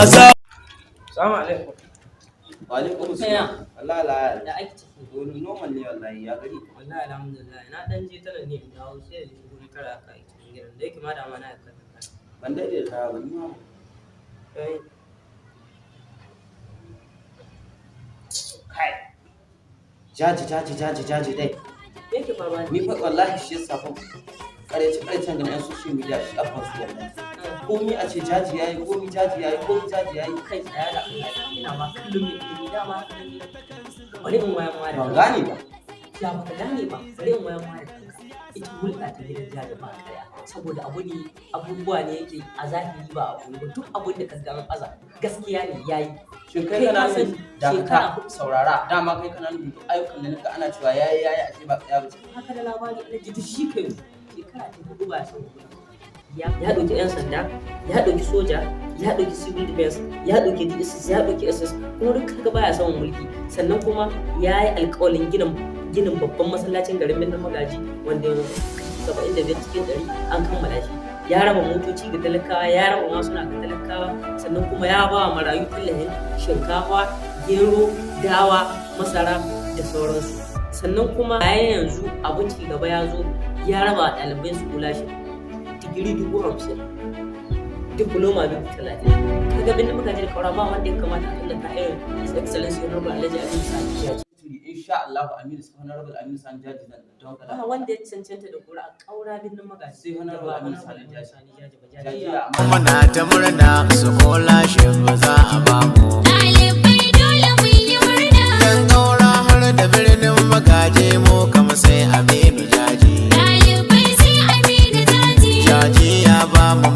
Salamu alaikum. Wa alaikum salam. Allah la ya aiki ciki. Normal ne wallahi ya gari. Wallahi alhamdulillah. Na dan je tana ne da dawo sai da shi kara ka cikin gidan. Da yake ma da ma na ya kai. Ban daidai da kaya ba ni ma. Kai. Jaji dai. Yake faruwa ne. Ni fa wallahi shi yasa fa karecin ganin social media shi abban su wallahi. Komi a ce jaji yayi, komi jaji yayi. Kai tsaya da Allah. Ina ma kullum ne dama. Bari in wayan ma da. Ban gane ba. Ya baka gane ba. Bari in wayan ma da kanka. Ita hulɗa ta gidan jaji ba daya. Saboda abubuwa ne yake a zahiri ba a koyi ba. Duk abin da ka ga an aza gaskiya ne yayi. Shin kai kana san shekara saurara dama kai kana nufin ayyukan da nika ana cewa yayi a ce ba tsaya ba. Haka da labari ana ji shi kai shekara ta hudu ba san ya ɗauki 'yan sanda, ya ɗauki soja, ya ɗauki civil defense, ya ɗauki DSS, ya ɗauki SS, kuma duk kaga baya samun mulki. Sannan kuma ya yi alƙawalin ginin babban masallacin garin birnin magaji wanda 75 cikin 100 an kammala shi. Ya raba motoci ga talakawa, ya raba masuna ga talakawa, sannan kuma ya ba wa marayu tallafin shinkafa, gero, dawa, masara da sauransu. Sannan kuma bayan yanzu abin ci gaba ya zo ya raba ɗalibai scholarship digiri 50,000, diploma 30,000. Kaga bin da muka ji da kaura ba wanda ya kamata a tallata irin His Excellency Honorable Alhaji Aminu Sani Jaji. Insha Allah Honorable Aminu Sani Jaji zan tawakkala. Ba wanda ya cancanta da kura a kaura bin magaji sai Honorable Aminu Sani Jaji. Muna ta murna scholarship za a bamu. Ɗalibai dole mu yi murna. Dan kaura har da birnin magaji mu kama sai Aminu Jaji. Jaji ya ba mu